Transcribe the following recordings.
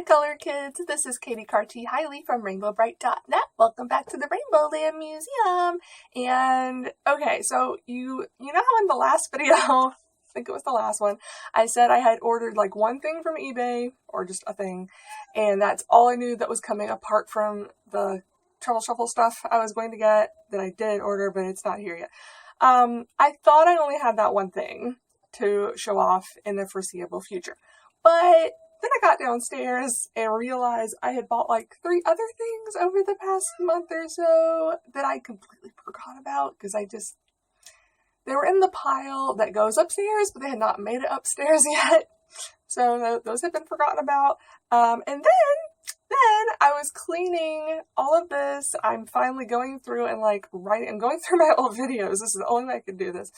color kids, this is Katie Carty Hiley from RainbowBrite.net. Welcome back to the Rainbow Land Museum. And okay, so you know how in the last video, I think it was the last one, I said I had ordered like one thing from eBay, or just a thing, and that's all I knew that was coming apart from the Treble Shuffle stuff I was going to get that I did order, but it's not here yet. I thought I only had that one thing to show off in the foreseeable future, but then I got downstairs and realized I had bought like 3 other things over the past month or so that I completely forgot about because they were in the pile that goes upstairs, but they had not made it upstairs yet. So those had been forgotten about. And then I was cleaning all of this. I'm finally going through and like writing. I'm going through my old videos. This is the only way I could do this.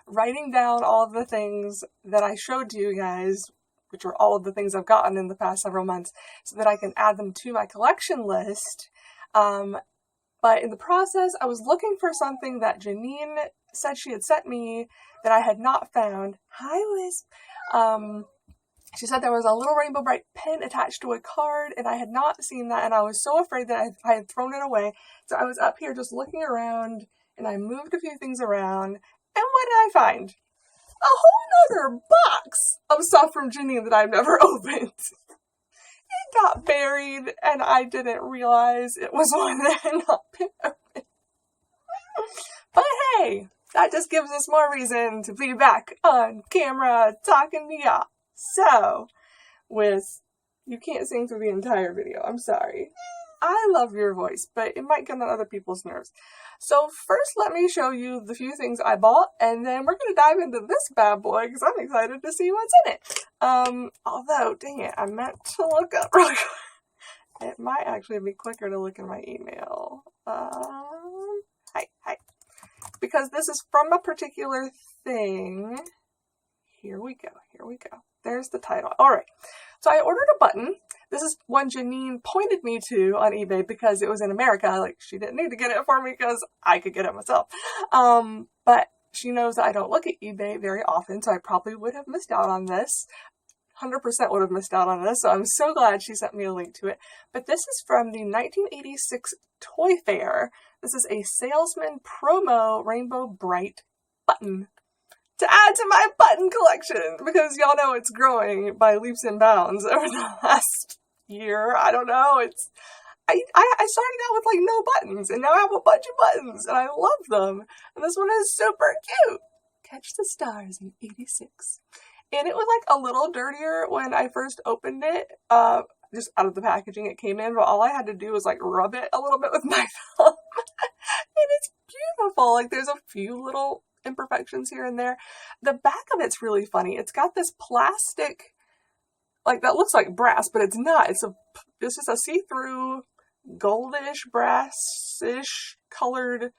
Writing down all of the things that I showed to you guys, which are all of the things I've gotten in the past several months, so that I can add them to my collection list. But in the process, I was looking for something that Janine said she had sent me that I had not found. Hi, Wisp. She said there was a little Rainbow Brite pin attached to a card, and I had not seen that, and I was so afraid that I had thrown it away. So I was up here just looking around, and I moved a few things around, and what did I find? A whole nother box of stuff from Janine that I've never opened. It got buried, and I didn't realize it was one that had not been opened. But hey, that just gives us more reason to be back on camera talking to y'all. So, you can't sing through the entire video, I'm sorry. I love your voice, but it might get on other people's nerves. So first, let me show you the few things I bought, and then we're going to dive into this bad boy, because I'm excited to see what's in it. Although, dang it, I meant to look up real quick. It might actually be quicker to look in my email. Hi. Because this is from a particular thing. Here we go. There's the title. Alright, so I ordered a button. This is one Janine pointed me to on eBay because it was in America. Like, she didn't need to get it for me because I could get it myself. But she knows that I don't look at eBay very often, so I probably would have missed out on this. 100% would have missed out on this, so I'm so glad she sent me a link to it. But this is from the 1986 Toy Fair. This is a Salesman Promo Rainbow Brite button to add to my button collection, because y'all know it's growing by leaps and bounds over the last year. I don't know. I started out with like no buttons, and now I have a bunch of buttons, and I love them. And this one is super cute. Catch the Stars in 86. And it was like a little dirtier when I first opened it, just out of the packaging it came in, but all I had to do was like rub it a little bit with my thumb. And it's beautiful. Like, there's a few little imperfections here and there. The back of it's really funny. It's got this plastic, like, that looks like brass, but it's not. It's just a see-through goldish, brassish colored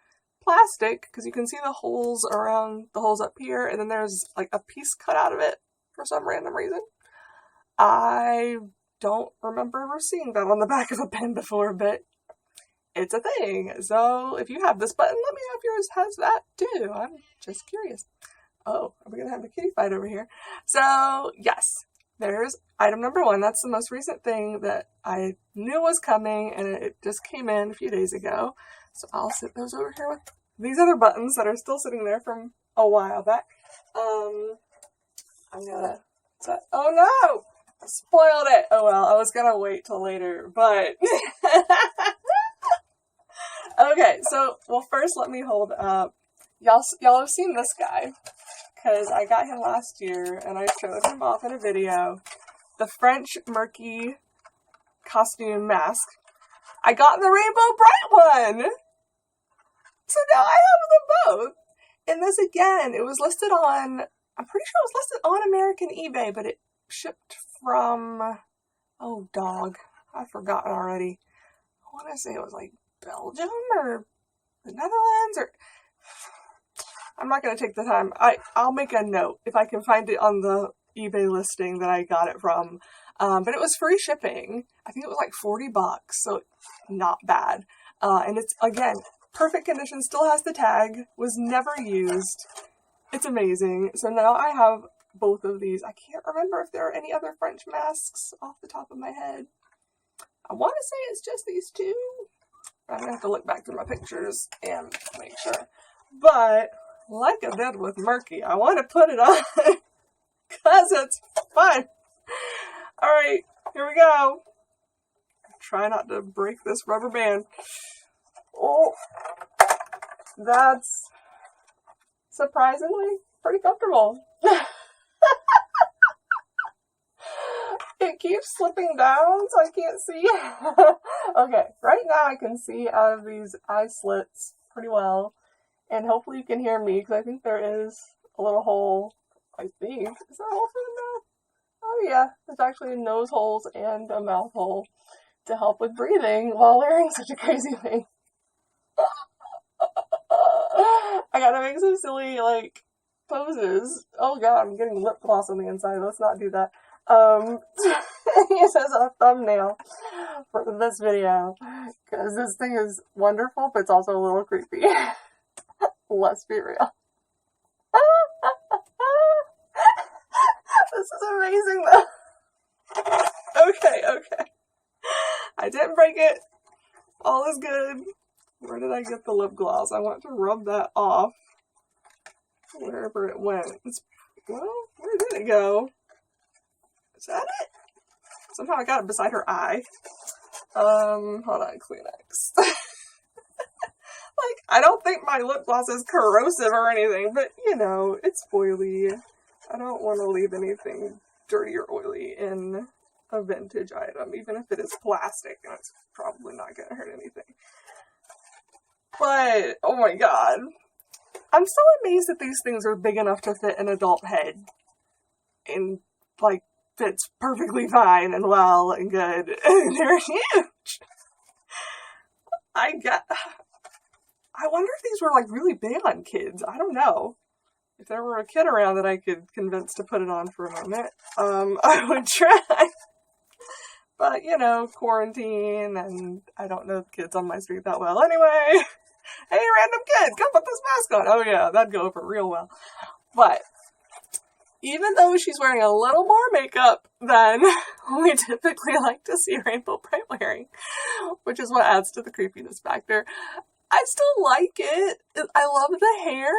plastic, because you can see the holes around the holes up here, and then there's like a piece cut out of it for some random reason. I don't remember ever seeing that on the back of a pen before, but it's a thing. So if you have this button, let me know if yours has that too. I'm just curious. Oh, are we going to have a kitty fight over here? So yes, there's item number 1. That's the most recent thing that I knew was coming, and it just came in a few days ago. So I'll sit those over here with these other buttons that are still sitting there from a while back. I'm gonna set, oh no! I spoiled it! Oh well, I was gonna wait till later, but okay, so, well, first let me hold up. Y'all have seen this guy, because I got him last year, and I showed him off in a video. The French Murky costume mask. I got the Rainbow Brite one! So now I have them both. And this, again, it was listed on, I'm pretty sure it was listed on American eBay, but it shipped from, oh dog, I've forgotten already. I want to say it was like Belgium or the Netherlands, or I'm not going to take the time. I'll make a note if I can find it on the eBay listing that I got it from. But it was free shipping. I think it was like $40, so not bad. And it's, again, perfect condition, still has the tag, was never used. It's amazing. So now I have both of these. I can't remember if there are any other French masks off the top of my head. I want to say it's just these two. I'm going to have to look back through my pictures and make sure. But, like I did with Murky, I want to put it on because it's fun. Alright, here we go. Try not to break this rubber band. Oh, that's surprisingly pretty comfortable. It keeps slipping down, so I can't see. Okay, right now I can see out of these eye slits pretty well. And hopefully you can hear me, because I think there is a little hole, I think. Is there a hole for the mouth? Oh yeah, there's actually nose holes and a mouth hole to help with breathing while wearing such a crazy thing. I gotta make some silly, like, poses. Oh god, I'm getting lip gloss on the inside. Let's not do that. Use as a thumbnail for this video, because this thing is wonderful, but it's also a little creepy. Let's be real. This is amazing though. Okay. I didn't break it. All is good. Where did I get the lip gloss? I want to rub that off wherever it went. Well, where did it go? Is that it? Somehow I got it beside her eye. Hold on, Kleenex. Like, I don't think my lip gloss is corrosive or anything, but, you know, it's oily. I don't want to leave anything dirty or oily in a vintage item, even if it is plastic, and it's probably not going to hurt anything. But, oh my god. I'm so amazed that these things are big enough to fit an adult head. And, like, fits perfectly fine and well and good. And they're huge. I wonder if these were, like, really big on kids. I don't know. If there were a kid around that I could convince to put it on for a moment, I would try. But, you know, quarantine, and I don't know the kids on my street that well anyway. Hey, random kid, come put this mask on. Oh yeah, that'd go over real well. But, even though she's wearing a little more makeup than we typically like to see Rainbow Brite wearing, which is what adds to the creepiness factor, I still like it. I love the hair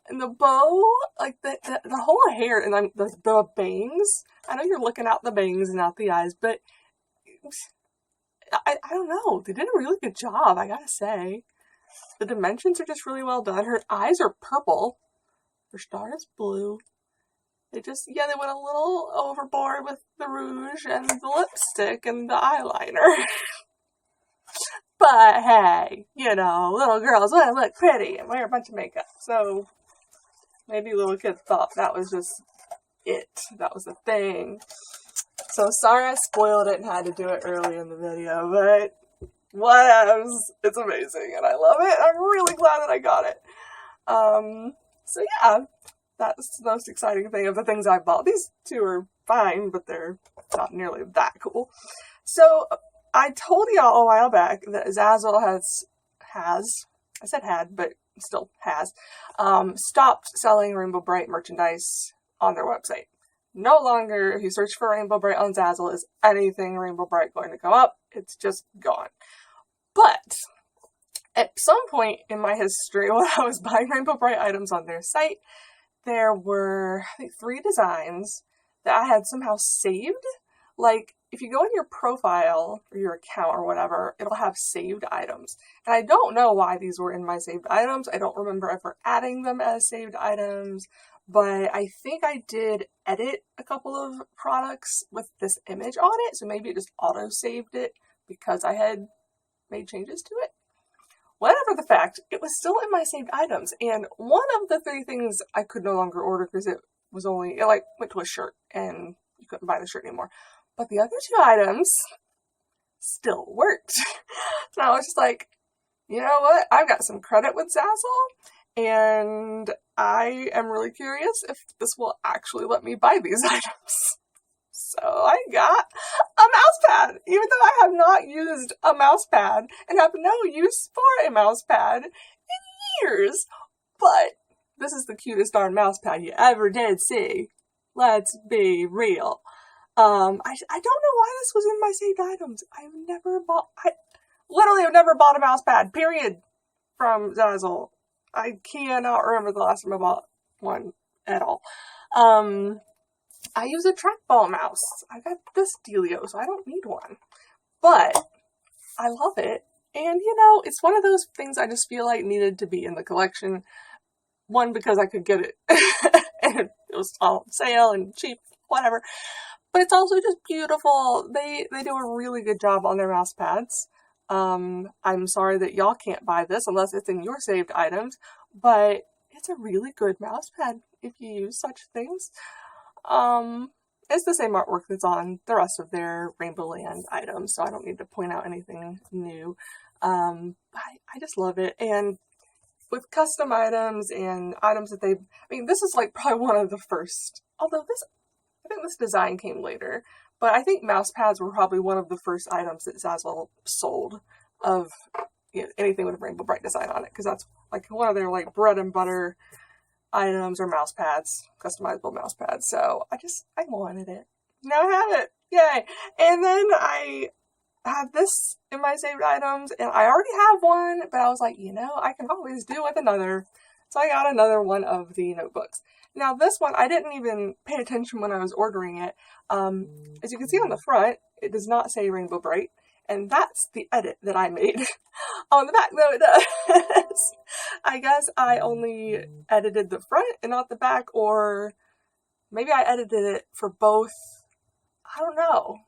and the bow, like the whole hair, and the bangs. I know you're looking out the bangs and not the eyes, but I don't know. They did a really good job, I gotta say. The dimensions are just really well done. Her eyes are purple. Her star is blue. They went a little overboard with the rouge and the lipstick and the eyeliner. But hey, you know, little girls want to look pretty and wear a bunch of makeup. So maybe little kids thought that was just it. That was the thing. So sorry I spoiled it and had to do it early in the video, but whatevs. It's amazing and I love it. I'm really glad that I got it. So yeah, that's the most exciting thing of the things I bought. These two are fine, but they're not nearly that cool. So I told y'all a while back that Zazzle has, I said had, but still has, stopped selling Rainbow Brite merchandise on their website. No longer, if you search for Rainbow Brite on Zazzle, is anything Rainbow Brite going to come up. It's just gone. But at some point in my history, when I was buying Rainbow Brite items on their site, there were, I think, 3 designs that I had somehow saved. Like, if you go in your profile or your account or whatever, it'll have saved items. And I don't know why these were in my saved items. I don't remember ever adding them as saved items, but I think I did edit a couple of products with this image on it, so maybe it just auto-saved it because I had made changes to it. Whatever the fact, it was still in my saved items, and one of the 3 things I could no longer order because it like went to a shirt and you couldn't buy the shirt anymore. But the other 2 items still worked. So I was just like, you know what? I've got some credit with Zazzle, and I am really curious if this will actually let me buy these items. So I got a mouse pad, even though I have not used a mouse pad and have no use for a mouse pad in years. But this is the cutest darn mouse pad you ever did see. Let's be real. I don't know why this was in my saved items. I literally have never bought a mouse pad, period, from Zazzle. I cannot remember the last time I bought one at all. I use a trackball mouse. I got this dealio, so I don't need one. But I love it. And, you know, it's one of those things I just feel like needed to be in the collection. One, because I could get it. And it was on sale and cheap, whatever. But it's also just beautiful. They do a really good job on their mouse pads. I'm sorry that y'all can't buy this unless it's in your saved items. But it's a really good mouse pad if you use such things. It's the same artwork that's on the rest of their Rainbow Land items, so I don't need to point out anything new. I just love it. And with custom items and items that this is like probably one of the first, although I think this design came later, but I think mouse pads were probably one of the first items that Zazzle sold of anything with a Rainbow Brite design on it, because that's like one of their like bread and butter items or mouse pads, customizable mouse pads. So I wanted it. Now I have it. Yay. And then I had this in my saved items, and I already have one, but I was like, I can always do with another. So I got another one of the notebooks. Now this one, I didn't even pay attention when I was ordering it. As you can see on the front, it does not say Rainbow Brite. And that's the edit that I made. On the back, though, it does. I guess I only edited the front and not the back, or maybe I edited it for both. I don't know.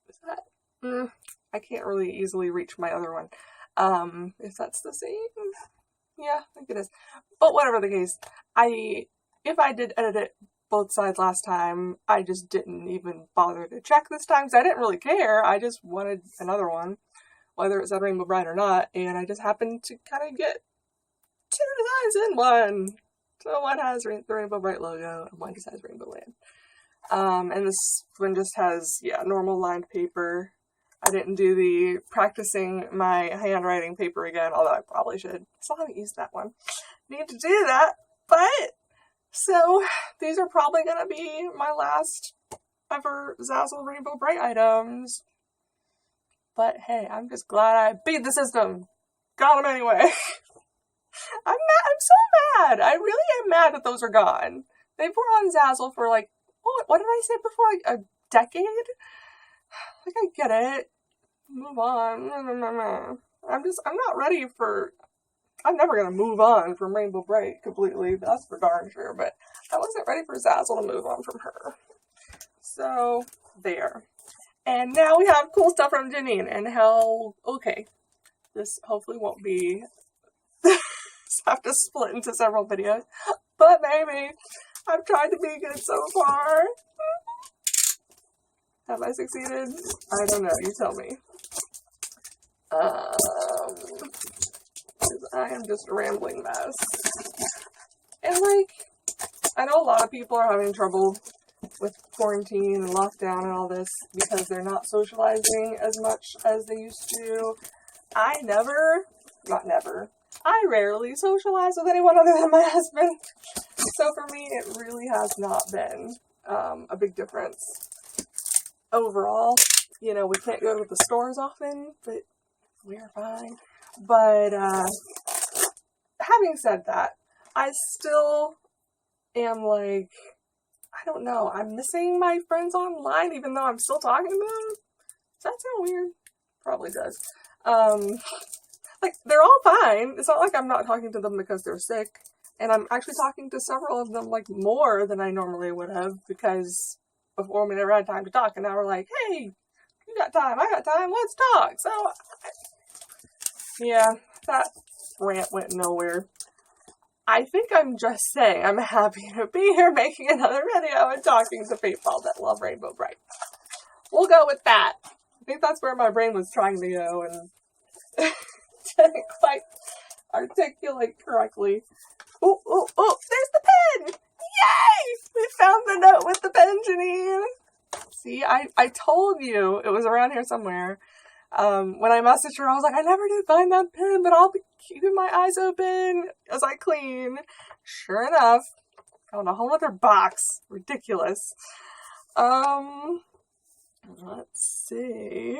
Is that? I can't really easily reach my other one. If that's the same. Yeah, I think it is. But whatever the case, if I did edit it both sides last time, I just didn't even bother to check this time, because I didn't really care. I just wanted another one, whether it said Rainbow Brite or not, and I just happened to kind of get two designs in one. So one has the Rainbow Brite logo, and one just has Rainbow Land. And this one just has, normal lined paper. I didn't do the practicing my handwriting paper again, although I probably should. I still haven't used that one. Need to do that, but so these are probably going to be my last ever Zazzle Rainbow Brite items. But hey, I'm just glad I beat the system. Got them anyway. I'm so mad. I really am mad that those are gone. They were on Zazzle for like, what did I say before? Like a decade? Like, I get it. Move on. I'm not ready for... I'm never going to move on from Rainbow Brite completely. That's for darn sure. But I wasn't ready for Zazzle to move on from her. So, there. And now we have cool stuff from Janine. And okay. This hopefully won't be... have to split into several videos. But maybe. I've tried to be good so far. Have I succeeded? I don't know. You tell me. I am just a rambling mess. And I know a lot of people are having trouble with quarantine and lockdown and all this because they're not socializing as much as they used to. I rarely socialize with anyone other than my husband. So for me, it really has not been a big difference. Overall, we can't go to the stores often, but we're fine. But having said that, I still am I don't know, I'm missing my friends online even though I'm still talking to them. Does that sound weird? Probably does. They're all fine. It's not like I'm not talking to them because they're sick. And I'm actually talking to several of them, more than I normally would have, because before we never had time to talk, and now we're like, hey, you got time, I got time, let's talk. So, yeah, that rant went nowhere. I think I'm just saying I'm happy to be here making another video and talking to people that love Rainbow Brite. We'll go with that. I think that's where my brain was trying to go and didn't quite articulate correctly. Oh, there's the pen! Yay! We found the note with the pen, Janine. See, I told you it was around here somewhere. When I messaged her, I was like, I never did find that pen, but I'll be keeping my eyes open as I clean. Sure enough, found a whole other box. Ridiculous. Let's see.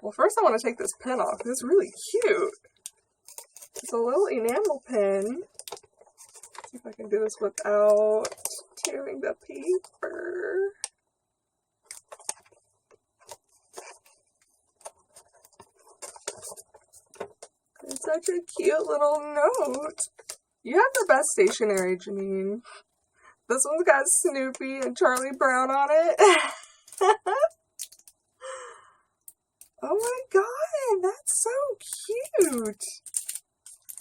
Well, first I want to take this pin off. It's really cute. It's a little enamel pin. Let's see if I can do this without tearing the paper. It's such a cute little note. You have the best stationery, Janine. This one's got Snoopy and Charlie Brown on it. Oh my god, that's so cute.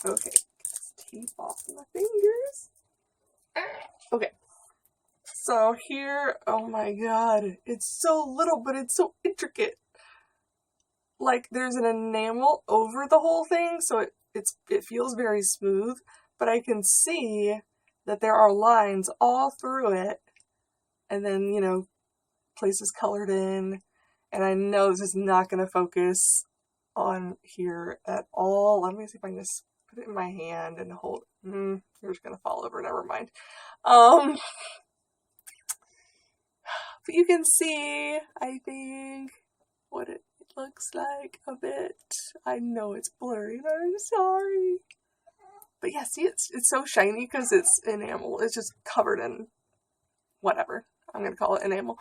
Okay, let's tape off my fingers. Okay, so here, oh my god, it's so little, but it's so intricate. Like, there's an enamel over the whole thing, so it feels very smooth, but I can see that there are lines all through it, and then, you know, places colored in, and I know this is not going to focus on here at all. Let me see if I can just put it in my hand and hold, you're just going to fall over, never mind. But you can see, I think, what it looks like a bit. I know it's blurry, and I'm sorry. But yeah, see, it's so shiny because it's enamel. It's just covered in whatever. I'm going to call it enamel.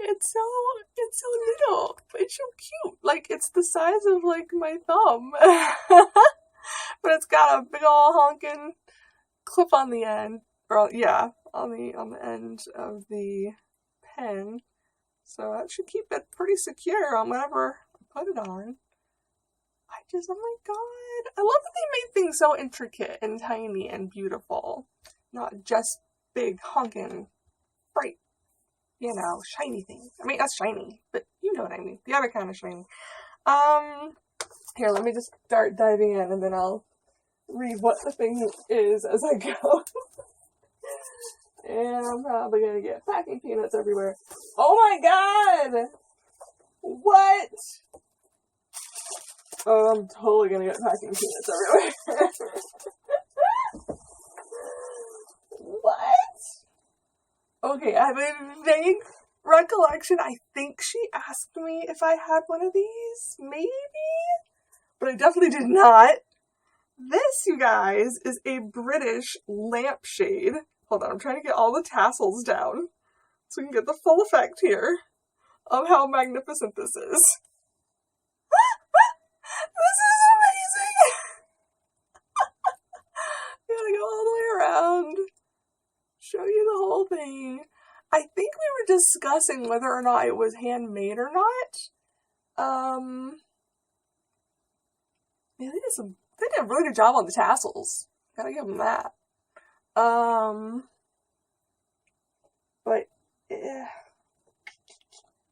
It's so little, but it's so cute. Like, it's the size of, like, my thumb. But it's got a big ol' honkin' clip on the end. Or, yeah, on the end of the pen. So that should keep it pretty secure on whatever I put it on. Oh my god. I love that they made things so intricate and tiny and beautiful. Not just big, honkin', bright, you know, shiny things. I mean, that's shiny, but you know what I mean. The other kind of shiny. Here, let me just start diving in, and then I'll read what the thing is as I go. And I'm probably gonna get packing peanuts everywhere. Oh my god! What? Oh, I'm totally gonna get packing peanuts everywhere. What? Okay, I have a vague recollection. I think she asked me if I had one of these, maybe? But I definitely did not. This, you guys, is a British lampshade. Hold on, I'm trying to get all the tassels down so we can get the full effect here of how magnificent this is. This is amazing! I gotta go all the way around, show you the whole thing. I think we were discussing whether or not it was handmade or not. Yeah, they did a really good job on the tassels. Gotta give them that. But, yeah.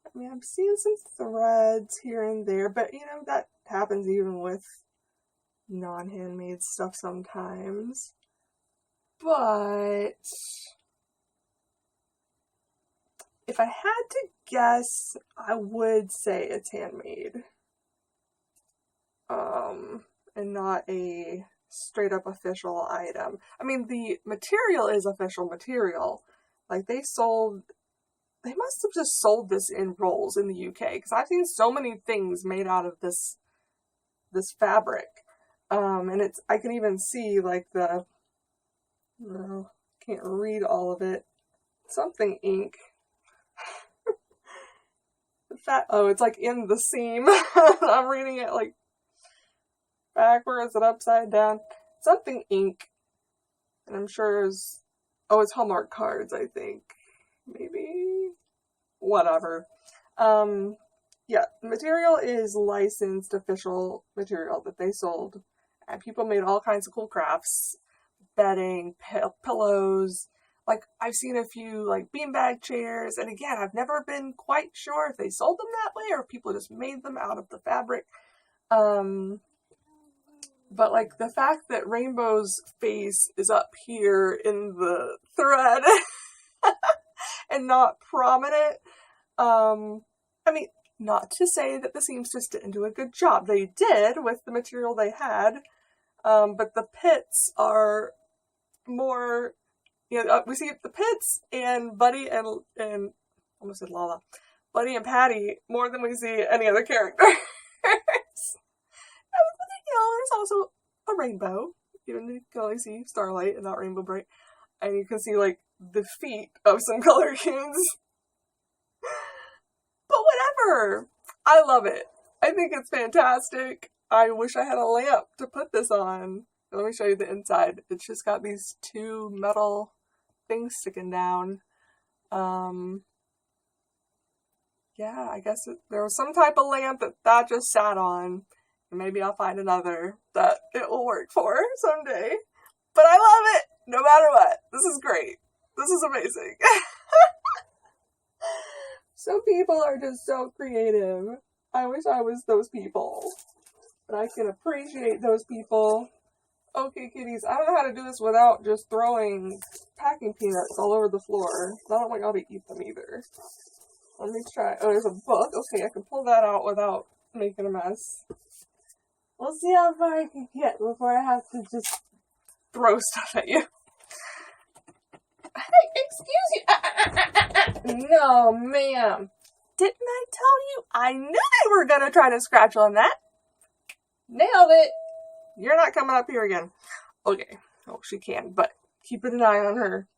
I mean, I'm seeing some threads here and there, but, you know, that happens even with non-handmade stuff sometimes. But if I had to guess, I would say it's handmade. And not a straight up official item. I mean, the material is official material. Like, they must have just sold this in rolls in the UK, because I've seen so many things made out of this fabric. And I can even see, like, can't read all of it. Something ink. It's like in the seam. I'm reading it like backwards and upside down. Something ink. And I'm sure it's Hallmark cards, I think. Maybe. Whatever. Yeah, the material is licensed official material that they sold. And people made all kinds of cool crafts. Bedding, pillows. Like, I've seen a few, like, beanbag chairs. And again, I've never been quite sure if they sold them that way or if people just made them out of the fabric. But, like, the fact that Rainbow's face is up here in the thread and not prominent, I mean, not to say that the seamstress didn't do a good job. They did with the material they had. But the pits are more, we see the pits and Buddy and almost said Lala, Buddy and Patty more than we see any other character. There's also a rainbow. You can only see Starlight and not Rainbow Brite. And you can see, like, the feet of some color kids. But whatever! I love it. I think it's fantastic. I wish I had a lamp to put this on. Let me show you the inside. It's just got these two metal things sticking down. Yeah, I guess there was some type of lamp that just sat on. Maybe I'll find another that it will work for someday. But I love it, no matter what. This is great. This is amazing. Some people are just so creative. I wish I was those people. But I can appreciate those people. Okay, kitties, I don't know how to do this without just throwing packing peanuts all over the floor. I don't want y'all to eat them either. Let me try. Oh, there's a book. Okay, I can pull that out without making a mess. We'll see how far I can get before I have to just throw stuff at you. Hey, excuse you. No, ma'am. Didn't I tell you? I knew they were going to try to scratch on that. Nailed it. You're not coming up here again. Okay. Oh, she can, but keeping an eye on her.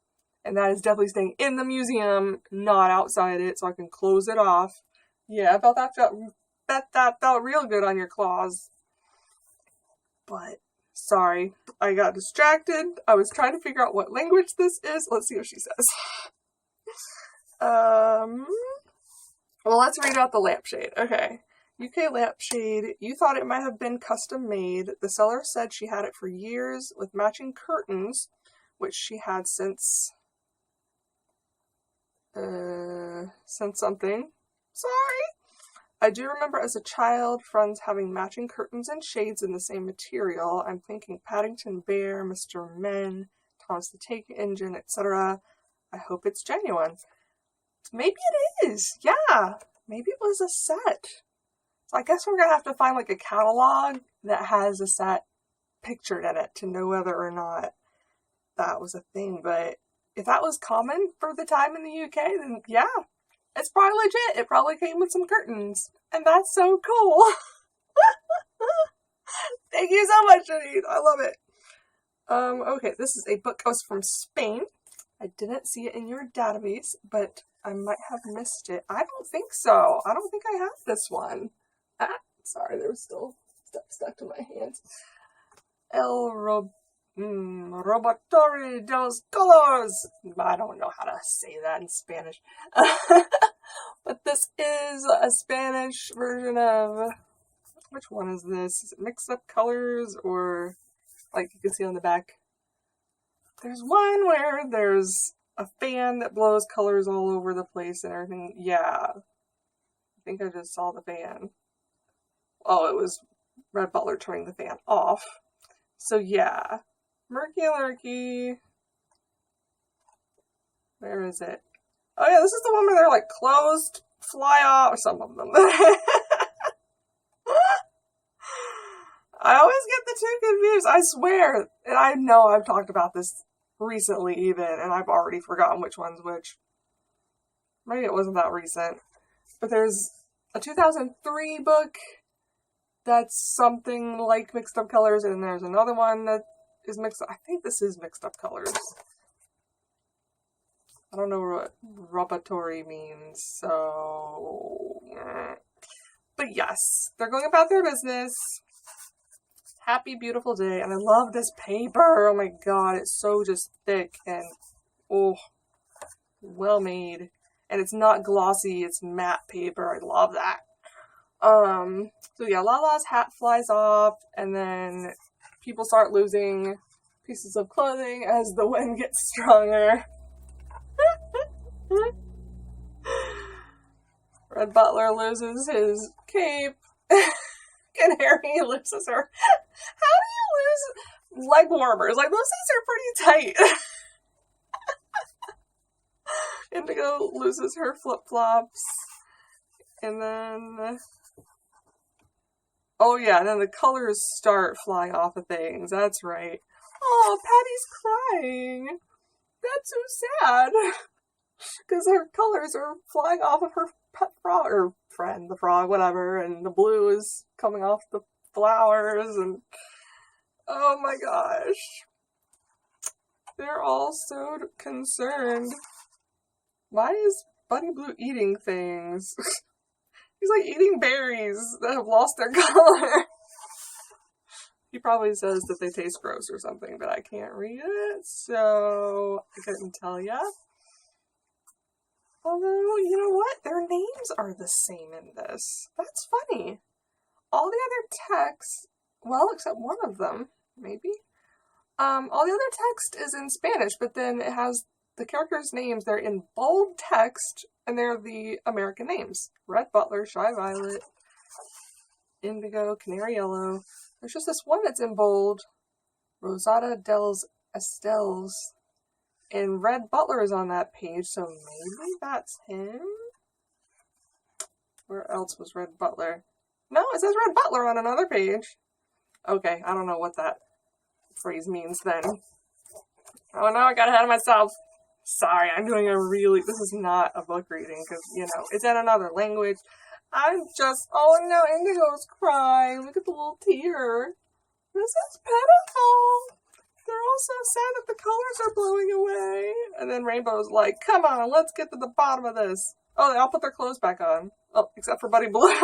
And that is definitely staying in the museum, not outside it, so I can close it off. Yeah, that felt real good on your claws. But, sorry, I got distracted. I was trying to figure out what language this is. Let's see what she says. Well, let's read out the lampshade. Okay. UK lampshade. You thought it might have been custom made. The seller said she had it for years with matching curtains, which she had since something. Sorry. I do remember as a child, friends having matching curtains and shades in the same material. I'm thinking Paddington Bear, Mr. Men, Thomas the Tank Engine, etc. I hope it's genuine. Maybe it is. Yeah. Maybe it was a set. So I guess we're going to have to find like a catalog that has a set pictured in it to know whether or not that was a thing. But if that was common for the time in the UK, then yeah. It's probably legit. It probably came with some curtains. And that's so cool. Thank you so much, Janine. I love it. Okay, this is a book that was from Spain. I didn't see it in your database, but I might have missed it. I don't think so. I don't think I have this one. Sorry, there was still stuff stuck to my hands. Robotori de los Colors. I don't know how to say that in Spanish. But this is a Spanish version of, which one is this? Is it Mixed Up Colors, or like you can see on the back? There's one where there's a fan that blows colors all over the place and everything. Yeah. I think I just saw the fan. Oh, it was Red Butler turning the fan off. So yeah. Murky Lurky. Where is it? Oh yeah, this is the one where they're like closed, fly off, or some of them. I always get the two confused, I swear. And I know I've talked about this recently even, and I've already forgotten which one's which. Maybe it wasn't that recent. But there's a 2003 book that's something like Mixed Up Colors, and there's another one that is mixed up. I think this is Mixed Up Colors. I don't know what robotory means, so... But yes, they're going about their business. Happy, beautiful day. And I love this paper. Oh my god, it's so just thick and, oh, well made. And it's not glossy, it's matte paper. I love that. So yeah, Lala's hat flies off, and then people start losing pieces of clothing as the wind gets stronger. Red Butler loses his cape. Canary loses her. How do you lose leg warmers? Like, those things are pretty tight. Indigo loses her flip-flops. And then... Oh yeah, and then the colors start flying off of things. That's right. Oh, Patty's crying. That's so sad. Because her colors are flying off of her pet frog, or friend, the frog, whatever, and the blue is coming off the flowers, and oh my gosh. They're all so concerned. Why is Bunny Blue eating things? He's like eating berries that have lost their color. He probably says that they taste gross or something, but I can't read it, so I couldn't tell ya. Although, you know what? Their names are the same in this. That's funny. All the other text, well, except one of them, maybe. All the other text is in Spanish, but then it has the characters' names. They're in bold text, and they're the American names. Red Butler, Shy Violet, Indigo, Canary Yellow. There's just this one that's in bold. Rosada dels Estels. And Red Butler is on that page, so maybe that's him? Where else was Red Butler? No, it says Red Butler on another page. Okay, I don't know what that phrase means then. Oh no, I got ahead of myself. Sorry, I'm doing this is not a book reading, because, you know, it's in another language. Oh no, Indigo's crying. Look at the little tear. This is pitiful. They're all so sad that the colors are blowing away. And then Rainbow's like, come on, let's get to the bottom of this. Oh, they all put their clothes back on. Oh, except for Buddy Blue.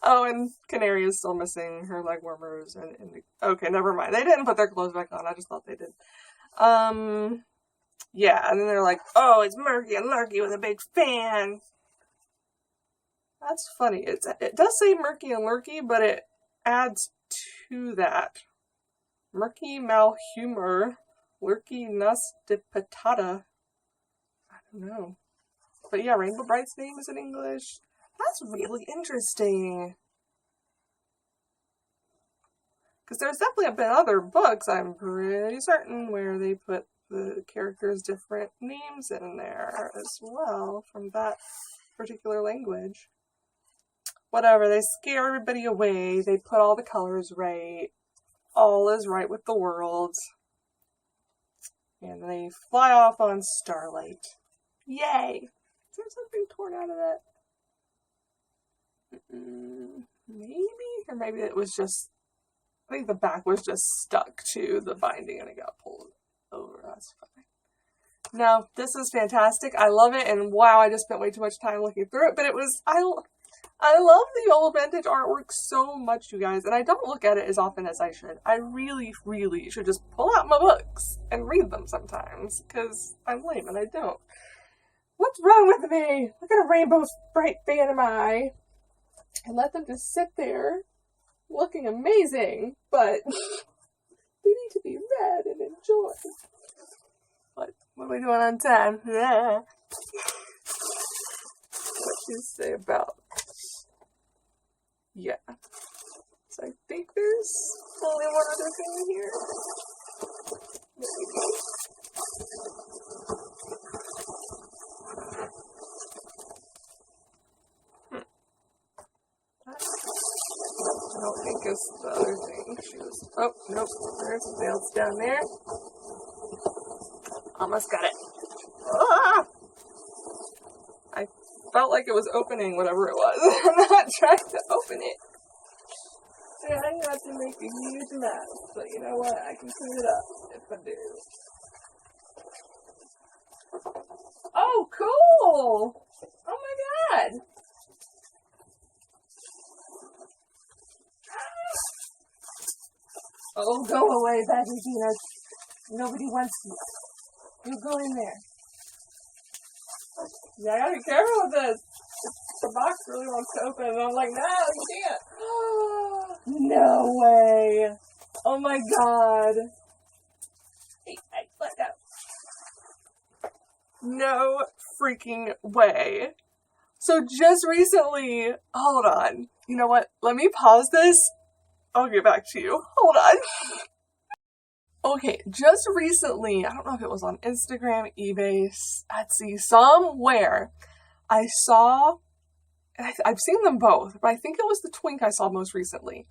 Oh, and Canary is still missing her leg warmers. Okay, never mind. They didn't put their clothes back on. I just thought they did. Yeah, and then they're like, oh, it's Murky and Lurky with a big fan. That's funny. It does say Murky and Lurky, but it adds to that. Murky Malhumor, Lurky Nuss de Patata. I don't know. But yeah, Rainbow Brite's name is in English. That's really interesting. Because there's definitely been other books, I'm pretty certain, where they put the characters' different names in there as well from that particular language. Whatever, they scare everybody away. They put all the colors right. All is right with the world. And they fly off on Starlight. Yay! Is there something torn out of that? Maybe? Or maybe it was just, I think the back was just stuck to the binding and it got pulled over. That's fine. No, this is fantastic. I love it. And wow, I just spent way too much time looking through it. But it was, I love the old vintage artwork so much, you guys, and I don't look at it as often as I should. I really, really should just pull out my books and read them sometimes, because I'm lame and I don't. What's wrong with me? Look at a Rainbow Brite fan am I? And let them just sit there, looking amazing, but they need to be read and enjoyed. What are we doing on time? Yeah. What should you say about... Yeah. So I think there's only one other thing here. Maybe. I don't think it's the other thing. Oh, nope. There's something else down there. Almost got it. Ah! I felt like it was opening whatever it was. I'm not trying to open it. Trying not to make a huge mess, but you know what? I can clean it up if I do. Oh, cool! Oh my god! Oh, go away, Baggy Peanut. Nobody wants you. You go in there. Yeah, I gotta be careful with this. The box really wants to open, and I'm like, no, you can't. No way. Oh my god. Hey, let go. No freaking way. So just recently, hold on. You know what? Let me pause this. I'll get back to you. Hold on. Okay, just recently, I don't know if it was on Instagram, eBay, Etsy, somewhere, I saw and I've seen them both, but I think it was the twink I saw most recently.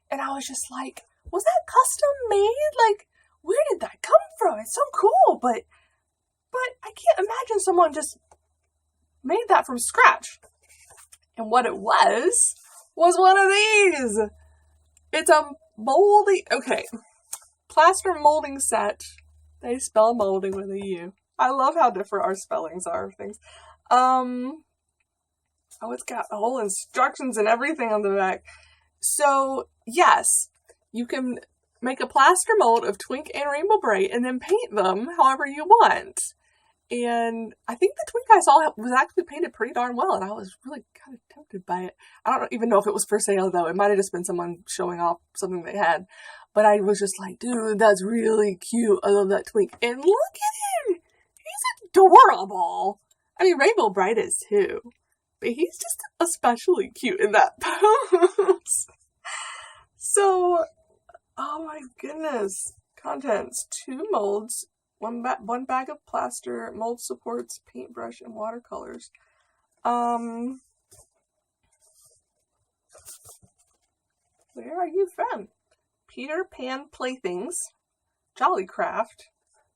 And I was just like, was that custom made? Like, where did that come from? It's so cool, but I can't imagine someone just made that from scratch. And what it was one of these. It's a plaster molding set. They spell molding with a U. I love how different our spellings are of things. Oh, it's got whole instructions and everything on the back. So, yes, you can make a plaster mold of Twink and Rainbow Brite and then paint them however you want. And I think the twink I saw was actually painted pretty darn well, and I was really kind of tempted by it. I don't even know if it was for sale, though. It might have just been someone showing off something they had. But I was just like, dude, that's really cute. I love that twink. And look at him! He's adorable! I mean, Rainbow Brite is too. But he's just especially cute in that pose. So, oh my goodness. Contents. 2 molds. One bag of plaster, mold supports, paintbrush, and watercolors. Where are you from? Peter Pan Playthings. Jollycraft.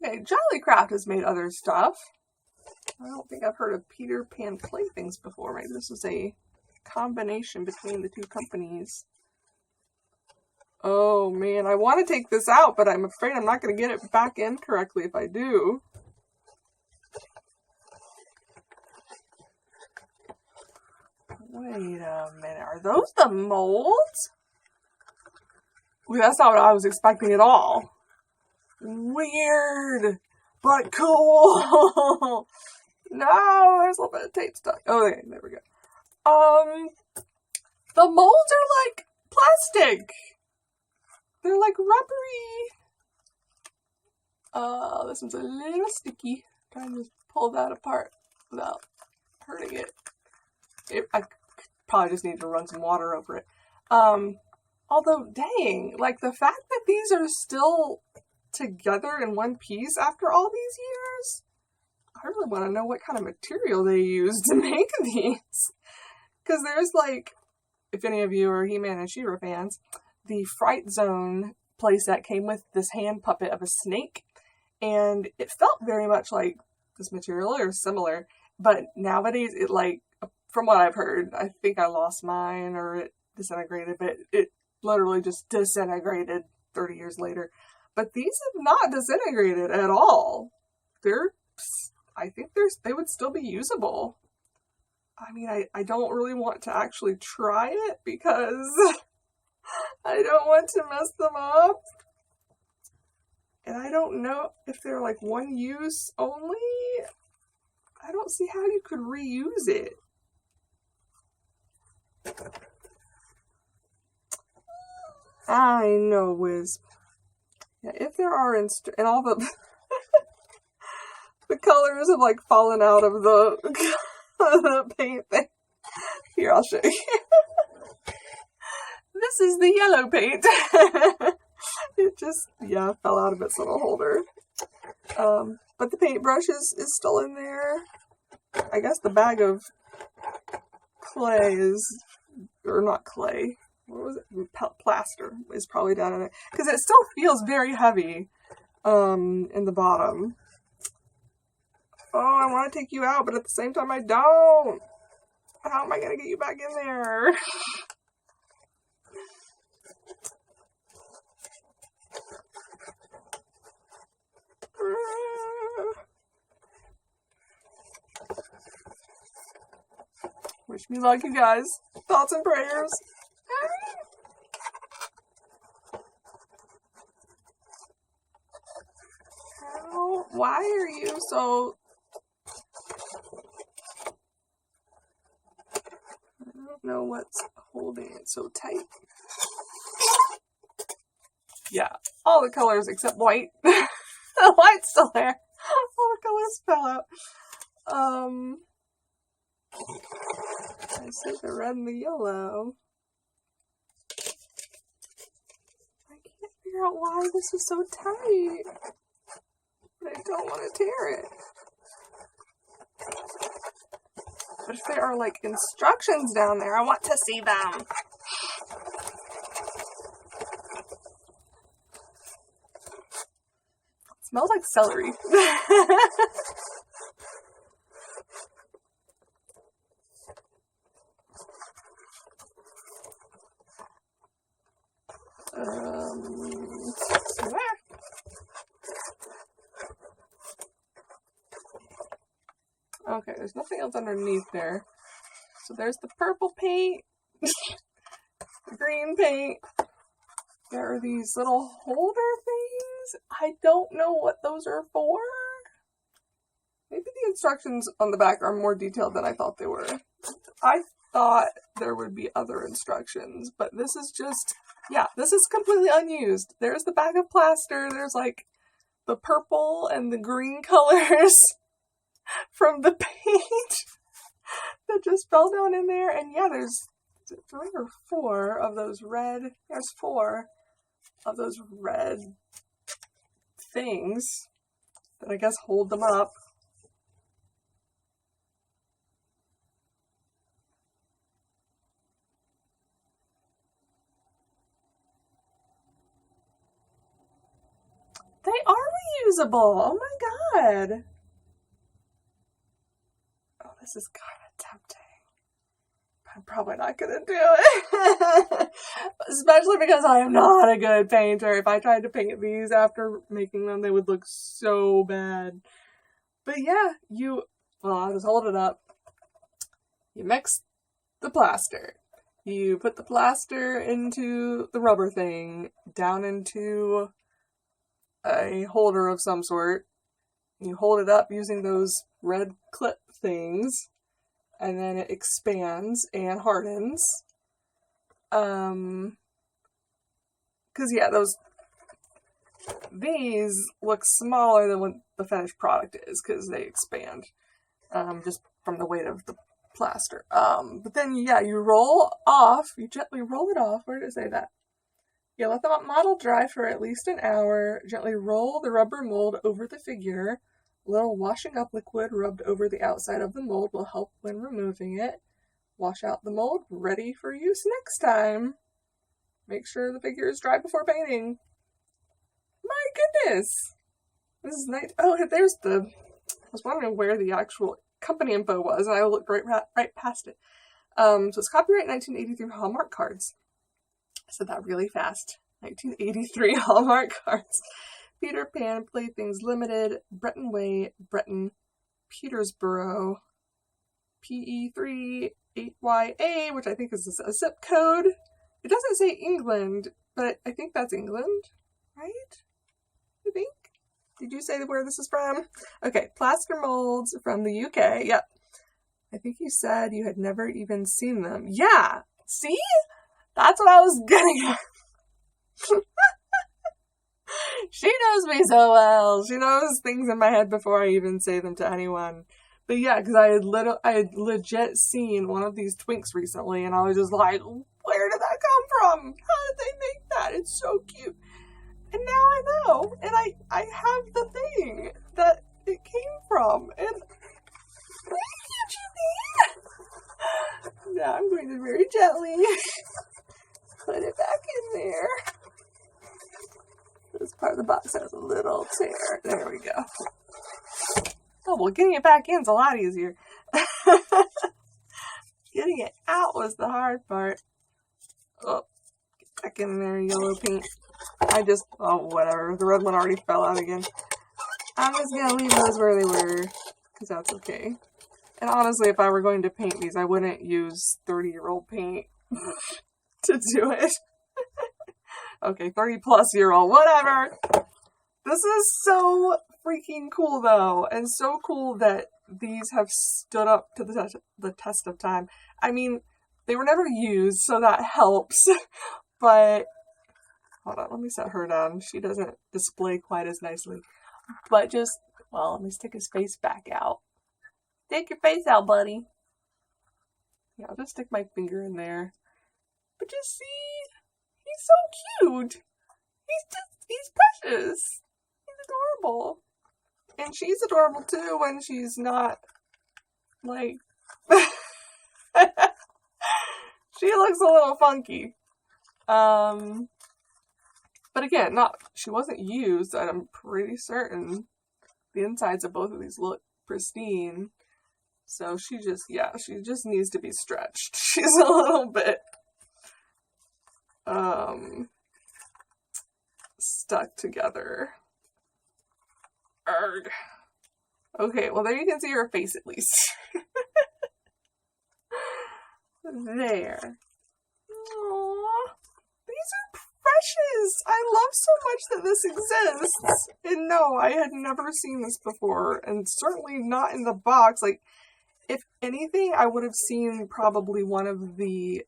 Okay, Jollycraft has made other stuff. I don't think I've heard of Peter Pan Playthings before. Maybe this is a combination between the 2 companies. Oh man, I want to take this out, but I'm afraid I'm not going to get it back in correctly if I do. Wait a minute, are those the molds? Ooh, that's not what I was expecting at all. Weird, but cool. No, there's a little bit of tape stuck. Okay, there we go. The molds are like plastic. They're like rubbery. This one's a little sticky. Trying to pull that apart without hurting it. I probably just need to run some water over it. Although, dang, like the fact that these are still together in one piece after all these years, I really want to know what kind of material they used to make these. Because there's like, if any of you are He-Man and She-Ra fans, the Fright Zone playset came with this hand puppet of a snake, and it felt very much like this material or similar, but nowadays it, like, from what I've heard, I think I lost mine or it disintegrated, but it literally just disintegrated 30 years later. But these have not disintegrated at all. I think they would still be usable. I mean, I don't really want to actually try it because I don't want to mess them up. And I don't know if they're like one use only. I don't see how you could reuse it. I know, Wiz. Yeah, if there are and all the the colors have like fallen out of the, the paint thing. Here, I'll show you. This is the yellow paint. It just, yeah, fell out of its little holder. But the paintbrush is still in there. I guess the bag of clay is, or not clay, what was it? Plaster is probably down in it. Because it still feels very heavy in the bottom. Oh, I want to take you out, but at the same time I don't. How am I going to get you back in there? Wish me luck, you guys. Thoughts and prayers. Why are you so... I don't know what's holding it so tight. Yeah, all the colors except white. The white's still there. All the colors fell out. I see the red and the yellow. I can't figure out why this is so tight. But I don't want to tear it. But if there are, like, instructions down there, I want to see them. It smells like celery. Okay, there's nothing else underneath there. So there's the purple paint, the green paint. There are these little holder things. I don't know what those are for. Maybe the instructions on the back are more detailed than I thought they were. I thought there would be other instructions, but this is just, yeah, this is completely unused. There's the bag of plaster. There's like the purple and the green colors from the paint that just fell down in there. And yeah, there's 3 or 4 of those red, there's 4 of those red things that I guess hold them up. They are reusable. Oh my god. Oh, this is kind of tempting. I'm probably not going to do it. Especially because I am not a good painter. If I tried to paint these after making them, they would look so bad. But yeah, I'll just hold it up. You mix the plaster. You put the plaster into the rubber thing, down into a holder of some sort. You hold it up using those red clip things, and then it expands and hardens. Because yeah, these look smaller than what the finished product is, because they expand, just from the weight of the plaster. But then, yeah, you gently roll it off. Where did it say that? Yeah, let the model dry for at least an hour. Gently roll the rubber mold over the figure. A little washing up liquid rubbed over the outside of the mold will help when removing it. Wash out the mold, ready for use next time. Make sure the figure is dry before painting. My goodness! This is nice. Oh, there's I was wondering where the actual company info was, and I looked right past it. So it's copyright 1983 Hallmark cards. I said that really fast. 1983 Hallmark cards. Peter Pan Playthings Limited, Breton Way, Breton, Petersboro, PE3 8YA, which I think is a zip code. It doesn't say England, but I think that's England, right? I think. Did you say where this is from? Okay, plaster molds from the UK. Yep. I think you said you had never even seen them. Yeah! See? That's what I was getting at. She knows me so well. She knows things in my head before I even say them to anyone. But yeah, because I had legit seen one of these Twinks recently, and I was just like, where did that come from? How did they make that? It's so cute. And now I know, and I have the thing that it came from, and now I'm going to very gently put it back in there. This part of the box has a little tear. There we go. Oh, well, getting it back in is a lot easier. Getting it out was the hard part. Oh, get back in there, yellow paint. Whatever. The red one already fell out again. I'm just going to leave those where they were, because that's okay. And honestly, if I were going to paint these, I wouldn't use 30-year-old paint to do it. Okay, 30-plus-year-old, whatever. This is so freaking cool, though, and so cool that these have stood up to the test of time. I mean, they were never used, so that helps, but hold on, let me set her down. She doesn't display quite as nicely. But let me stick his face back out. Stick your face out, buddy. Yeah, I'll just stick my finger in there. But just see, he's so cute. He's precious. He's adorable. And she's adorable too when she's not, like, She looks a little funky. But again, she wasn't used, and I'm pretty certain the insides of both of these look pristine. So she just needs to be stretched. She's a little bit stuck together. Arrgh. Okay, well there you can see her face at least. There. Aww. These are precious. I love so much that this exists. And no, I had never seen this before, and certainly not in the box. Like, if anything, I would have seen probably one of the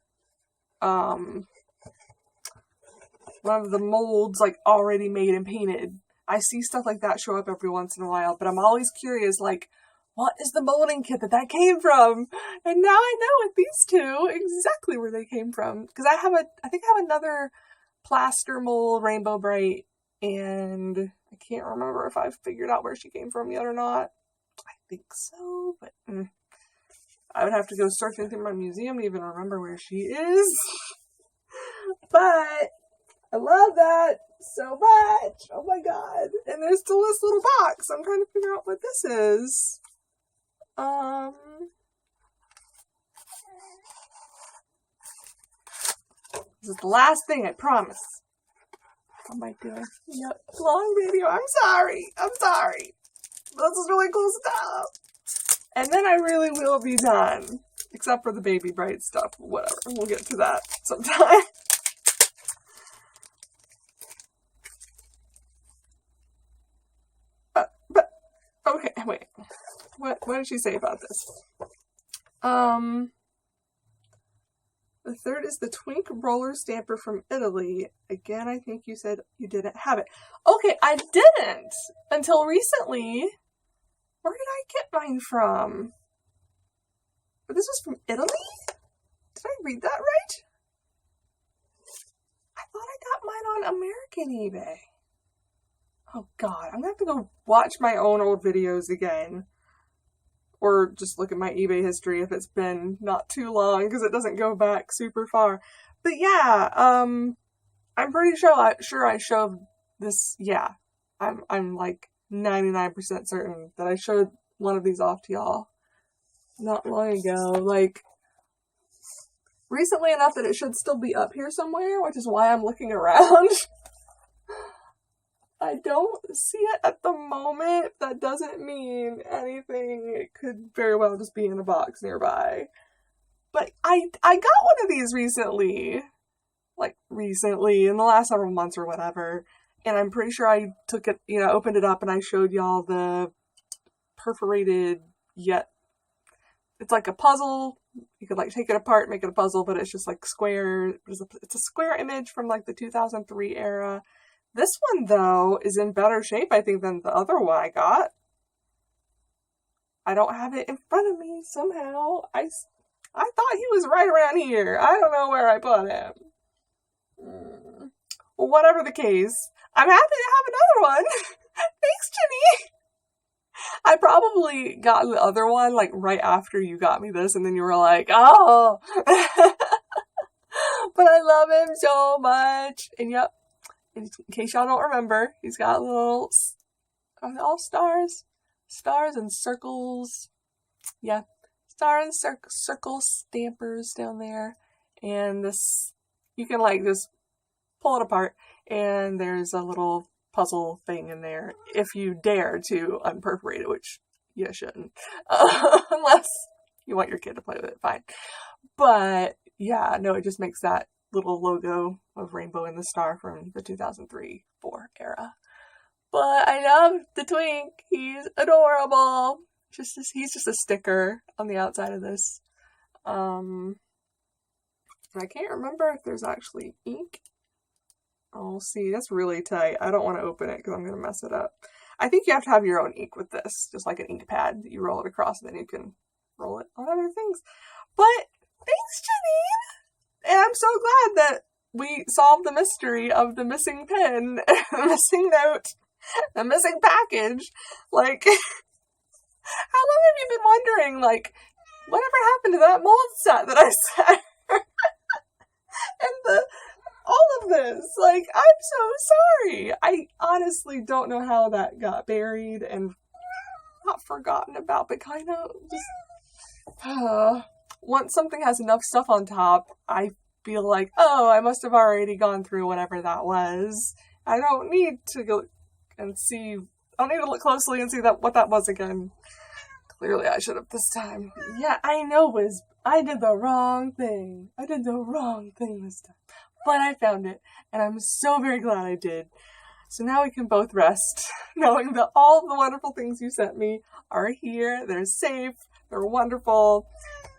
molds, like, already made and painted. I see stuff like that show up every once in a while, but I'm always curious, like, what is the molding kit that came from? And now I know with these two exactly where they came from. Because I think I have another plaster mold, Rainbow Brite, and I can't remember if I've figured out where she came from yet or not. I think so, but I would have to go searching through my museum to even remember where she is. But I love that so much. Oh my god. And there's still this little box. I'm trying to figure out what this is. This is the last thing, I promise. What am I doing? Yep. Long video. I'm sorry. This is really cool stuff. And then I really will be done. Except for the baby Brite stuff. Whatever. We'll get to that sometime. Okay, wait. What did she say about this? The third is the Twink roller stamper from Italy. Again, I think you said you didn't have it. Okay, I didn't until recently. Where did I get mine from? But this was from Italy? Did I read that right? I thought I got mine on American eBay. Oh god, I'm gonna have to go watch my own old videos again. Or just look at my eBay history if it's been not too long, because it doesn't go back super far. But yeah, I'm pretty sure I showed this, yeah. I'm like 99% certain that I showed one of these off to y'all not long ago. Like, recently enough that it should still be up here somewhere, which is why I'm looking around. I don't see it at the moment. That doesn't mean anything. It could very well just be in a box nearby. But I got one of these recently. Like, recently, in the last several months or whatever. And I'm pretty sure I took it, opened it up and I showed y'all the perforated, yet it's like a puzzle. You could like take it apart, make it a puzzle, but it's just like square. It's a square image from like the 2003 era. This one, though, is in better shape, I think, than the other one I got. I don't have it in front of me somehow. I thought he was right around here. I don't know where I put him. Well, whatever the case, I'm happy to have another one. Thanks, Jenny. I probably got the other one, like, right after you got me this, and then you were like, oh. But I love him so much. And yep. In case y'all don't remember, he's got little, all stars and circles. Yeah, star and circle stampers down there. And this, you can like just pull it apart, and there's a little puzzle thing in there if you dare to unperforate it, which you shouldn't, unless you want your kid to play with it. Fine, but yeah, no, it just makes that little logo of Rainbow and the Star from the 2003-4 era. But I love the Twink. He's adorable. He's just a sticker on the outside of this. I can't remember if there's actually ink. Oh, see, that's really tight. I don't want to open it because I'm going to mess it up. I think you have to have your own ink with this, just like an ink pad. You roll it across and then you can roll it on other things. But thanks, Janine! And I'm so glad that we solved the mystery of the missing pen, the missing note, the missing package. Like, how long have you been wondering, like, whatever happened to that mold set that I sent her? And all of this, like, I'm so sorry. I honestly don't know how that got buried and not forgotten about, but kind of just, once something has enough stuff on top, I feel like, oh, I must have already gone through whatever that was. I don't need to go and see, I don't need to look closely and see what that was again. Clearly I should have this time. Yeah, I know, I did the wrong thing. I did the wrong thing this time. But I found it, and I'm so very glad I did. So now we can both rest, knowing that all the wonderful things you sent me are here, they're safe, they're wonderful,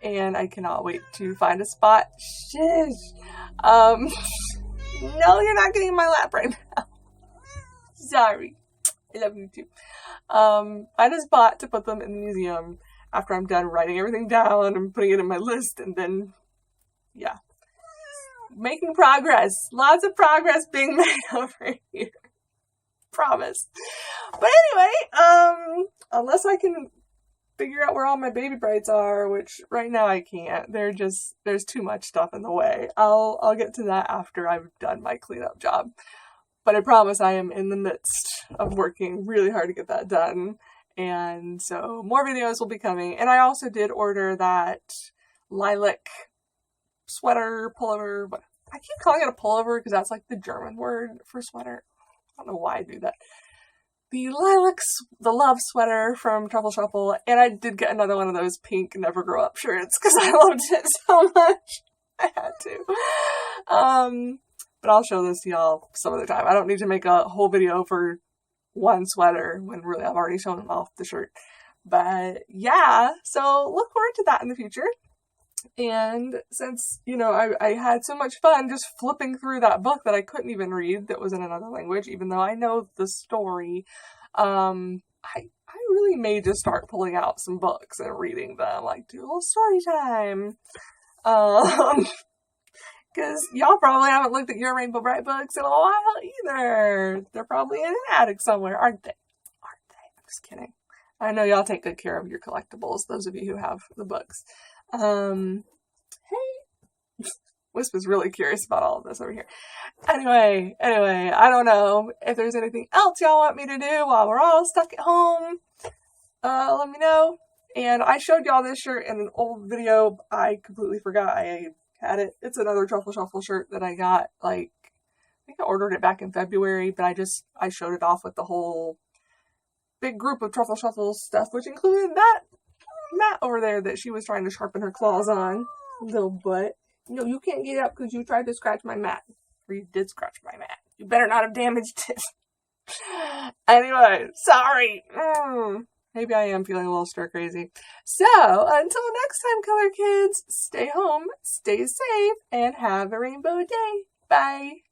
and I cannot wait to find a spot. Shish! No, you're not getting in my lap right now. Sorry. I love you too. Find a spot to put them in the museum after I'm done writing everything down and putting it in my list, and then, yeah. Making progress. Lots of progress being made over here. Promise. But anyway, unless I can figure out where all my baby Brites are, which right now I can't. There's too much stuff in the way. I'll get to that after I've done my cleanup job. But I promise I am in the midst of working really hard to get that done. And so more videos will be coming. And I also did order that lilac sweater, pullover. But I keep calling it a pullover because that's like the German word for sweater. I don't know why I do that. The the love sweater from Truffle Shuffle, and I did get another one of those pink Never Grow Up shirts because I loved it so much. I had to. But I'll show this to y'all some other time. I don't need to make a whole video for one sweater when really I've already shown off the shirt. But yeah, so look forward to that in the future. And since, I had so much fun just flipping through that book that I couldn't even read that was in another language, even though I know the story, I really may just start pulling out some books and reading them, like do a little story time. Because y'all probably haven't looked at your Rainbow Brite books in a while either. They're probably in an attic somewhere, aren't they? I'm just kidding. I know y'all take good care of your collectibles, those of you who have the books. Hey. Wisp is really curious about all of this over here. Anyway, I don't know if there's anything else y'all want me to do while we're all stuck at home. Let me know. And I showed y'all this shirt in an old video. I completely forgot I had it. It's another Truffle Shuffle shirt that I got, I think I ordered it back in February, but I showed it off with the whole big group of Truffle Shuffle stuff, which included that mat over there that she was trying to sharpen her claws on. Little butt. No, you can't get up because you tried to scratch my mat. Or you did scratch my mat. You better not have damaged it. Anyway, sorry. Maybe I am feeling a little stir crazy. So, until next time, color kids, stay home, stay safe, and have a rainbow day. Bye.